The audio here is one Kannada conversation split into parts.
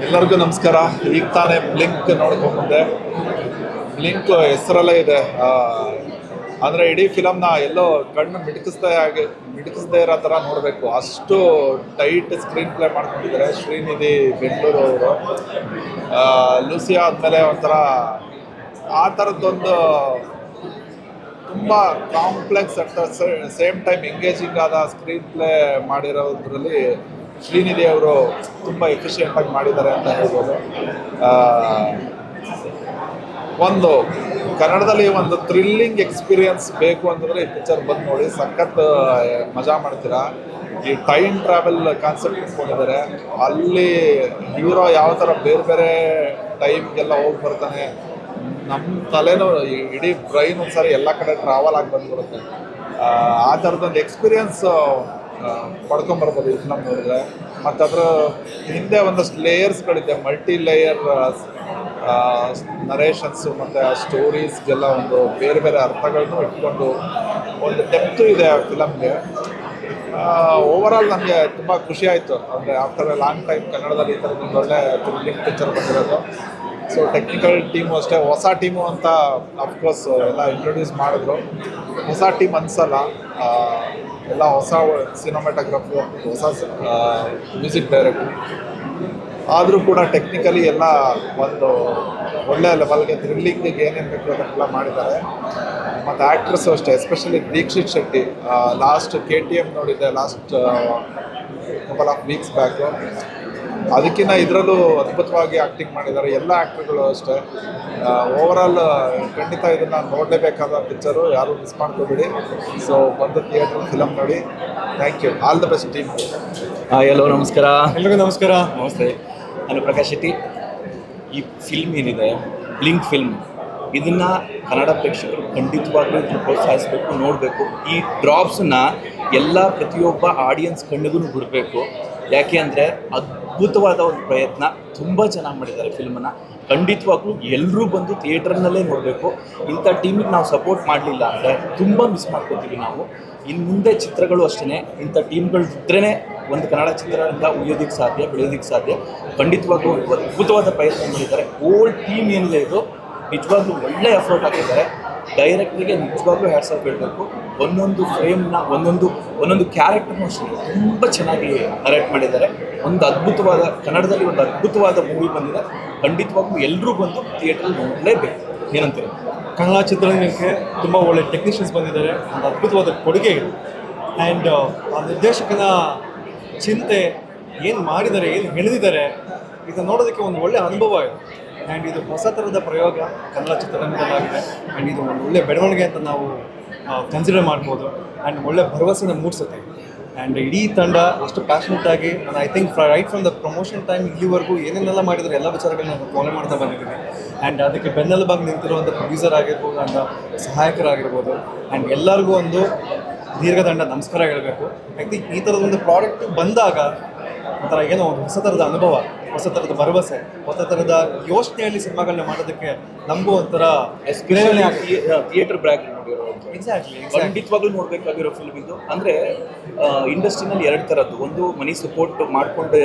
ಎಲ್ಲರಿಗೂ ನಮಸ್ಕಾರ. ಈಗ ತಾನೇ ಬ್ಲಿಂಕ್ ನೋಡ್ಕೊಂಡ್ಬಂದೆ. ಬ್ಲಿಂಕ್ ಹೆಸರಲ್ಲೇ ಇದೆ. ಅಂದರೆ ಇಡೀ ಫಿಲಮ್ನ ಎಲ್ಲೋ ಕಣ್ಣು ಮಿಟುಕಿಸ್ದೇ ಇರೋ ಥರ ನೋಡಬೇಕು, ಅಷ್ಟು ಟೈಟ್ ಸ್ಕ್ರೀನ್ ಪ್ಲೇ ಮಾಡ್ಕೊಂಡಿದ್ದಾರೆ ಶ್ರೀನಿಧಿ ಬೆಂಗಳೂರು ಅವರು. ಲೂಸಿ ಆದಮೇಲೆ ಒಂಥರ ಆ ಥರದ್ದೊಂದು ತುಂಬ complex at same time engaging ಆದ ಸ್ಕ್ರೀನ್ ಪ್ಲೇ ಮಾಡಿರೋದ್ರಲ್ಲಿ ಶ್ರೀನಿಧಿ ಅವರು ತುಂಬ ಎಫಿಷಿಯೆಂಟಾಗಿ ಮಾಡಿದ್ದಾರೆ ಅಂತ ಹೇಳ್ಬೋದು. ಒಂದು ಕನ್ನಡದಲ್ಲಿ ಒಂದು ಥ್ರಿಲ್ಲಿಂಗ್ ಎಕ್ಸ್ಪೀರಿಯನ್ಸ್ ಬೇಕು ಅಂತಂದರೆ ಈ ಪಿಕ್ಚರ್ ಬಂದು ನೋಡಿ, ಸಖತ್ ಮಜಾ ಮಾಡ್ತೀರಾ. ಈ ಟೈಮ್ ಟ್ರಾವೆಲ್ ಕಾನ್ಸೆಪ್ಟ್ ಇಟ್ಕೊಂಡಿದ್ದಾರೆ. ಅಲ್ಲಿ ಹೀರೋ ಯಾವ ಥರ ಬೇರೆ ಬೇರೆ ಟೈಮ್ಗೆಲ್ಲ ಹೋಗಿ ಬರ್ತಾನೆ, ನಮ್ಮ ತಲೆನೂ ಇಡೀ ಬ್ರೈನ್ ಒಂದ್ಸರಿ ಎಲ್ಲ ಕಡೆ ಟ್ರಾವೆಲ್ ಆಗಿ ಬಂದ್ಬಿಡುತ್ತೆ. ಆ ಥರದ್ದೊಂದು ಎಕ್ಸ್ಪೀರಿಯನ್ಸ್ ಪಡ್ಕೊಂಬರ್ಬೋದು ಈ ಫಿಲಮ್ ನೋಡಿದ್ರೆ. ಮತ್ತು ಅದರ ಹಿಂದೆ ಒಂದಷ್ಟು ಲೇಯರ್ಸ್ಗಳಿದೆ, ಮಲ್ಟಿ ಲೇಯರ್ ನರೇಷನ್ಸು ಮತ್ತು ಆ ಸ್ಟೋರೀಸ್ಗೆಲ್ಲ ಒಂದು ಬೇರೆ ಬೇರೆ ಅರ್ಥಗಳನ್ನು ಇಟ್ಕೊಂಡು ಒಂದು ಡೆಪ್ತು ಇದೆ ಆ ಫಿಲಮ್ಗೆ. ಓವರಾಲ್ ನನಗೆ ತುಂಬ ಖುಷಿ ಆಯಿತು. ಅಂದರೆ ಆಫ್ಟರ್ ಎ ಲಾಂಗ್ ಟೈಮ್ ಕನ್ನಡದಲ್ಲಿ ಈ ಥರದ್ದು ಒಂದು ಒಳ್ಳೆ ಥ್ರಿಲ್ಲಿಂಗ್ ಪಿಕ್ಚರ್ ಬಂದಿರೋದು. ಸೊ ಟೆಕ್ನಿಕಲ್ ಟೀಮು ಅಷ್ಟೇ, ಹೊಸ ಟೀಮು ಅಂತ ಅಫ್ಕೋರ್ಸ್ ಎಲ್ಲ ಇಂಟ್ರೊಡ್ಯೂಸ್ ಮಾಡಿದ್ರು. ಹೊಸ ಟೀಮ್ ಅನಿಸಲ್ಲ, ಎಲ್ಲ ಹೊಸ ಸಿನಿಮಾಟೋಗ್ರಫಿ, ಹೊಸ ಮ್ಯೂಸಿಕ್ ಡೈರೆಕ್ಟರ್. ಆದರೂ ಕೂಡ ಟೆಕ್ನಿಕಲಿ ಎಲ್ಲ ಒಂದು ಒಳ್ಳೆಯ ಲೆವೆಲ್ಗೆ ಥ್ರಿಲ್ಲಿಂಗಿಗೆ ಏನೇನು ಬೇಕು ಅದನ್ನೆಲ್ಲ ಮಾಡಿದ್ದಾರೆ. ಮತ್ತು ಆ್ಯಕ್ಟ್ರಸ್ಸು ಅಷ್ಟೇ, especially Dheekshith Shetty. Last KTM ನೋಡಿದ್ದೆ, last couple of weeks back. ಅದಕ್ಕಿಂತ ಇದರಲ್ಲೂ ಅದ್ಭುತವಾಗಿ ಆ್ಯಕ್ಟಿಂಗ್ ಮಾಡಿದ್ದಾರೆ ಎಲ್ಲ ಆ್ಯಕ್ಟ್ರುಗಳು ಅಷ್ಟೇ. ಓವರಾಲ್ ಖಂಡಿತ ಇದನ್ನು ನೋಡಲೇಬೇಕಾದ ಪಿಕ್ಚರು, ಯಾರೂ ಮಿಸ್ ಮಾಡ್ಕೋಬೇಡಿ. ಸೊ ಬಂದು ಥಿಯೇಟ್ರ್ ಫಿಲಮ್ ನೋಡಿ. Thank you, all the best team. ಎಲ್ಲೋ ನಮಸ್ಕಾರ. ಎಲ್ರಿಗೂ ನಮಸ್ಕಾರ. ನಮಸ್ತೆ, ನಾನು ಪ್ರಕಾಶ್ ಶೆಟ್ಟಿ. ಈ ಫಿಲ್ಮ್ ಏನಿದೆ ಬ್ಲಿಂಕ್ ಫಿಲ್ಮ್, ಇದನ್ನು ಕನ್ನಡ ಪ್ರೇಕ್ಷಕರು ಖಂಡಿತವಾಗ್ಲೂ ಪ್ರೋತ್ಸಾಹಿಸಬೇಕು, ನೋಡಬೇಕು. ಈ ಡ್ರಾಪ್ಸನ್ನ ಎಲ್ಲ ಪ್ರತಿಯೊಬ್ಬ ಆಡಿಯನ್ಸ್ ಕಣ್ಣಿಗೂ ಬಿಡಬೇಕು. ಯಾಕೆ ಅಂದರೆ ಅದ್ಭುತವಾದ ಒಂದು ಪ್ರಯತ್ನ, ತುಂಬ ಚೆನ್ನಾಗಿ ಮಾಡಿದ್ದಾರೆ ಫಿಲ್ಮನ್ನು. ಖಂಡಿತವಾಗ್ಲೂ ಎಲ್ಲರೂ ಬಂದು ಥಿಯೇಟ್ರ್ನಲ್ಲೇ ನೋಡಬೇಕು. ಇಂಥ ಟೀಮಿಗೆ ನಾವು ಸಪೋರ್ಟ್ ಮಾಡಲಿಲ್ಲ ಅಂದರೆ ತುಂಬ ಮಿಸ್ ಮಾಡ್ಕೋತೀವಿ ನಾವು. ಇನ್ನು ಮುಂದೆ ಚಿತ್ರಗಳು ಅಷ್ಟೇ, ಇಂಥ ಟೀಮ್ಗಳಿದ್ರೇ ಒಂದು ಕನ್ನಡ ಚಿತ್ರದಿಂದ ಉಳಿಯೋದಕ್ಕೆ ಸಾಧ್ಯ, ಬೆಳೆಯೋದಕ್ಕೆ ಸಾಧ್ಯ. ಖಂಡಿತವಾಗ್ಲೂ ಒಂದು ಅದ್ಭುತವಾದ ಪ್ರಯತ್ನ ಮಾಡಿದ್ದಾರೆ. ಓಲ್ಡ್ ಟೀಮ್ ಏನಿದೆ ಇದು ನಿಜವಾಗ್ಲೂ ಒಳ್ಳೆ ಎಫರ್ಟ್ ಹಾಕಿದ್ದಾರೆ. ಡೈರೆಕ್ಟ್ರಿಗೆ ನಿಜವಾಗ್ಲೂ ಹ್ಯಾಟ್ಸ್ ಆಫ್ ಹೇಳಬೇಕು. ಒಂದೊಂದು ಫ್ರೇಮ್ನ ಒಂದೊಂದು ಕ್ಯಾರೆಕ್ಟರ್ನ ಅಷ್ಟೇ ತುಂಬ ಚೆನ್ನಾಗಿ ನರೇಟ್ ಮಾಡಿದ್ದಾರೆ. ಒಂದು ಅದ್ಭುತವಾದ ಕನ್ನಡದಲ್ಲಿ ಒಂದು ಅದ್ಭುತವಾದ ಮೂವಿ ಬಂದಿದೆ. ಖಂಡಿತವಾಗ್ಲೂ ಎಲ್ಲರೂ ಬಂದು ಥಿಯೇಟ್ರಲ್ಲಿ ನೋಡಲೇಬೇಕು. ಏನಂತೀರಿ? ಕನ್ನಡ ಚಿತ್ರರಂಗಕ್ಕೆ ತುಂಬ ಒಳ್ಳೆ ಟೆಕ್ನಿಷಿಯನ್ಸ್ ಬಂದಿದ್ದಾರೆ, ಒಂದು ಅದ್ಭುತವಾದ ಕೊಡುಗೆ ಇದೆ. ಆ್ಯಂಡ್ ಆ ನಿರ್ದೇಶಕನ ಚಿಂತೆ ಏನು ಮಾಡಿದ್ದಾರೆ, ಏನು ಹೇಳಿದ್ದಾರೆ, ಇದನ್ನು ನೋಡೋದಕ್ಕೆ ಒಂದು ಒಳ್ಳೆಯ ಅನುಭವ ಇದೆ. ಆ್ಯಂಡ್ ಇದು ಹೊಸ ಥರದ ಪ್ರಯೋಗ ಕನ್ನಡ ಚಿತ್ರರಂಗದಲ್ಲಾಗಿದೆ. ಆ್ಯಂಡ್ ಇದು ಒಂದು ಒಳ್ಳೆಯ ಬೆಳವಣಿಗೆ ಅಂತ ನಾವು ಕನ್ಸಿಡರ್ ಮಾಡ್ಬೋದು. ಆ್ಯಂಡ್ ಒಳ್ಳೆ ಭರವಸೆನ ಮೂಡಿಸುತ್ತೆ. ಆ್ಯಂಡ್ ಇಡೀ ತಂಡ ಅಷ್ಟು ಪ್ಯಾಷನೆಟಾಗಿ, I think right from the promotion time ಇಲ್ಲಿವರೆಗೂ ಏನೇನೆಲ್ಲ ಮಾಡಿದರೆ ಎಲ್ಲ ವಿಚಾರಗಳನ್ನ ನಾವು ಫಾಲೋ ಮಾಡ್ತಾ ಬಂದಿದ್ದೀವಿ. ಆ್ಯಂಡ್ ಅದಕ್ಕೆ ಬೆನ್ನೆಲುಬಾಗಿ ನಿಂತಿರುವಂಥ ಪ್ರೊಡ್ಯೂಸರ್ ಆಗಿರ್ಬೋದು, ಅಂದ ಸಹಾಯಕರಾಗಿರ್ಬೋದು, ಆ್ಯಂಡ್ ಎಲ್ಲರಿಗೂ ಒಂದು ದೀರ್ಘದಂಡ ನಮಸ್ಕಾರ ಹೇಳಬೇಕು. ಐ ಥಿಂಕ್ ಈ ಥರದ ಒಂದು ಪ್ರಾಡಕ್ಟ್ ಬಂದಾಗ ಒಂಥರ ಏನೋ ಒಂದು ಹೊಸ ಥರದ ಅನುಭವ, ಹೊಸ ಥರದ ಭರವಸೆ, ಹೊಸ ಥರದ ಯೋಚನೆಯಲ್ಲಿ ಸಿನಿಮಾಗಳನ್ನ ಮಾಡೋದಕ್ಕೆ ನಮಗೂ ಒಂಥರ ಪ್ರೇರಣೆ ಆಗುತ್ತೆ. ಥಿಯೇಟರ್ ಬ್ಯಾಕ್ ನೋಡಿರೋ ಎಕ್ಸಾಕ್ಟ್ಲಿ ಖಂಡಿತವಾಗ್ಲೂ ನೋಡಬೇಕಾಗಿರೋ ಫಿಲ್ಮ್ ಇದು. ಅಂದರೆ ಇಂಡಸ್ಟ್ರಿನಲ್ಲಿ ಎರಡು ಥರದ್ದು, ಒಂದು ಮನಿ ಸಪೋರ್ಟ್ ಮಾಡ್ಕೊಂಡು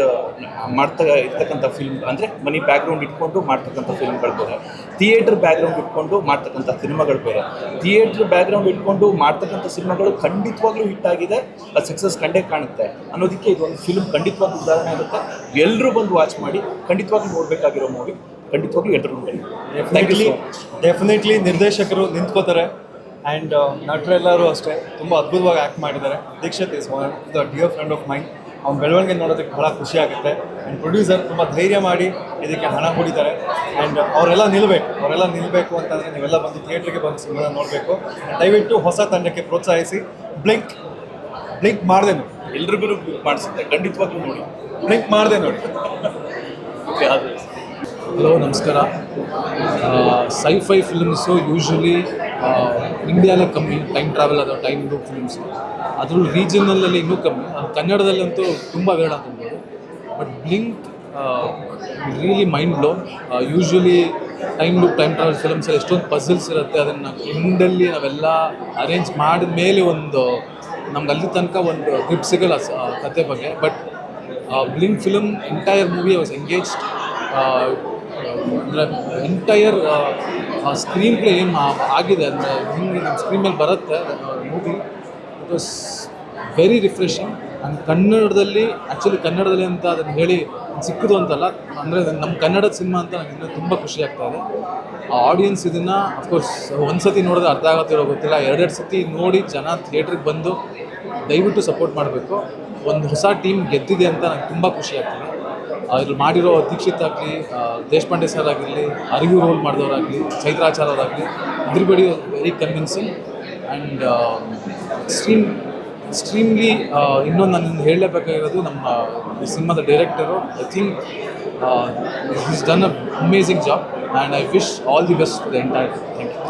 ಮಾಡ್ತಾ ಇರ್ತಕ್ಕಂಥ ಫಿಲ್ಮ್, ಅಂದರೆ ಮನಿ ಬ್ಯಾಕ್ಗ್ರೌಂಡ್ ಇಟ್ಕೊಂಡು ಮಾಡ್ತಕ್ಕಂಥ ಫಿಲ್ಮ್ಗಳು ಬೇರೆ, ಥಿಯೇಟರ್ ಬ್ಯಾಕ್ಗ್ರೌಂಡ್ ಇಟ್ಕೊಂಡು ಮಾಡ್ತಕ್ಕಂಥ ಸಿನಿಮಾಗಳು ಬೇರೆ. ಥಿಯೇಟರ್ ಬ್ಯಾಕ್ಗ್ರೌಂಡ್ ಇಟ್ಕೊಂಡು ಮಾಡ್ತಕ್ಕಂಥ ಸಿನಿಮಾಗಳು ಖಂಡಿತವಾಗ್ಲೂ ಹಿಟ್ ಆಗಿದೆ, ಅದು ಸಕ್ಸಸ್ ಕಂಡೇ ಕಾಣುತ್ತೆ ಅನ್ನೋದಕ್ಕೆ ಇದೊಂದು ಫಿಲ್ಮ್ ಖಂಡಿತವಾಗ್ಲೂ ಉದಾಹರಣೆ ಆಗುತ್ತೆ. ಎಲ್ಲರೂ ಬಂದು ವಾಚ್ ಮಾಡಿ, ಖಂಡಿತವಾಗ್ಲೂ ನೋಡಬೇಕಾಗಿರೋ ಮೂವಿ. ಖಂಡಿತವಾಗ್ಲೂ ಎಲ್ಲರೂ ನೋಡಿ. ಡೆಫಿನೆಟ್ಲಿ ನಿರ್ದೇಶಕರು ನಿಂತ್ಕೋತಾರೆ. ಆ್ಯಂಡ್ ನಟರೆಲ್ಲರೂ ಅಷ್ಟೇ ತುಂಬ ಅದ್ಭುತವಾಗಿ ಆ್ಯಕ್ಟ್ ಮಾಡಿದ್ದಾರೆ. Dheekshith is one of the dear friend of mind. ಅವ್ನ ಬೆಳವಣಿಗೆ ನೋಡೋದಕ್ಕೆ ಭಾಳ ಖುಷಿ ಆಗುತ್ತೆ. ಆ್ಯಂಡ್ ಪ್ರೊಡ್ಯೂಸರ್ ತುಂಬ ಧೈರ್ಯ ಮಾಡಿ ಇದಕ್ಕೆ ಹಣ ಹೂಡಿದ್ದಾರೆ. ಆ್ಯಂಡ್ ಅವರೆಲ್ಲ ನಿಲ್ಲಬೇಕು ಅಂತಂದರೆ ನೀವೆಲ್ಲ ಬಂದು ಥಿಯೇಟ್ರಿಗೆ ಬಂದು ಸಿನಿಮಾನ ನೋಡಬೇಕು. ದಯವಿಟ್ಟು ಹೊಸ ತಂಡಕ್ಕೆ ಪ್ರೋತ್ಸಾಹಿಸಿ. ಬ್ಲಿಂಕ್ ಮಾಡಿದೆ ನೋಡಿ, ಎಲ್ರಿಗೂ ಮಾಡಿಸುತ್ತೆ. ಖಂಡಿತವಾಗ್ಲೂ ನೋಡಿ, ಬ್ಲಿಂಕ್ ಮಾಡಿದೆ ನೋಡಿ. ಹಲೋ ನಮಸ್ಕಾರ. ಸೈಫೈ ಫಿಲ್ಮ್ಸು ಯೂಶ್ವಲಿ ಇಂಡಿಯಾಲೇ ಕಮ್ಮಿ, ಟೈಮ್ ಟ್ರಾವೆಲ್ ಅಥವಾ ಟೈಮ್ ಲೂಪ್ ಫಿಲ್ಮ್ಸು. ಅದರಲ್ಲೂ ರೀಜನಲ್ಲಲ್ಲಿ ಇನ್ನೂ ಕಮ್ಮಿ, ಕನ್ನಡದಲ್ಲಂತೂ ತುಂಬ ಬೇಡ ಅಂತಂಬೋದು. But blink really mind blow. Usually time loop, time travel ಫಿಲ್ಮ್ಸಲ್ಲಿ ಎಷ್ಟೊಂದು ಪಝಲ್ಸ್ ಇರುತ್ತೆ, ಅದನ್ನು ಎಂಡಲ್ಲಿ ನಾವೆಲ್ಲ ಅರೇಂಜ್ ಮಾಡಿದ ಮೇಲೆ ಒಂದು ನಮ್ಗೆ ಅಲ್ಲಿ ತನಕ ಒಂದು ಗ್ರಿಪ್ ಸಿಗಲ್ಲ ಕತೆ ಬಗ್ಗೆ. But blink film entire movie I was engaged. ಅಂದರೆ ಎಂಟೈರ್ ಸ್ಕ್ರೀನ್ ಪ್ಲೇ ಏನು ಆಗಿದೆ ಅಂದರೆ ಹಿಂಗೆ ನಮ್ಮ ಸ್ಕ್ರೀನ್ ಮೇಲೆ ಬರುತ್ತೆ movie. It was very refreshing. And ಕನ್ನಡದಲ್ಲಿ ಆ್ಯಕ್ಚುಲಿ ಕನ್ನಡದಲ್ಲಿ ಅಂತ ಅದನ್ನು ಹೇಳಿ ಸಿಕ್ಕಿದು ಅಂತಲ್ಲ, ಅಂದರೆ ನಮ್ಮ ಕನ್ನಡದ ಸಿನಿಮಾ ಅಂತ ನನಗೆ ಇನ್ನೂ ತುಂಬ ಖುಷಿ ಆಗ್ತಾ ಇದೆ. ಆ ಆಡಿಯನ್ಸ್ ಇದನ್ನು ಅಫ್ಕೋರ್ಸ್ ಒಂದು ಸತಿ ನೋಡಿದ್ರೆ ಅರ್ಥ ಆಗತ್ತಿರೋ ಗೊತ್ತಿಲ್ಲ, ಎರಡೆರಡು ಸತಿ ನೋಡಿ ಜನ ಥಿಯೇಟ್ರಿಗೆ ಬಂದು ದಯವಿಟ್ಟು ಸಪೋರ್ಟ್ ಮಾಡಬೇಕು. ಒಂದು ಹೊಸ ಟೀಮ್ ಗೆದ್ದಿದೆ ಅಂತ ನನಗೆ ತುಂಬ ಖುಷಿ ಆಗ್ತಿದೆ. ಇದ್ರಲ್ಲಿ ಮಾಡಿರೋ ದೀಕ್ಷಿತ್ ಆಗಲಿ, ದೇಶಪಾಂಡೆ ಸರ್ ಆಗಿರಲಿ, ಅರಿವು ರೋಲ್ ಮಾಡಿದವರಾಗಲಿ, ಚೈತ್ರಾಚಾರ್ ಅವರಾಗಲಿ, everybody very convincing and extremely. ಇನ್ನೊಂದು ನಾನು ಹೇಳಲೇಬೇಕಾಗಿರೋದು ನಮ್ಮ ಈ ಸಿನಿಮಾದ director. I think is done a amazing job and I wish all the best for the entire. Thank you.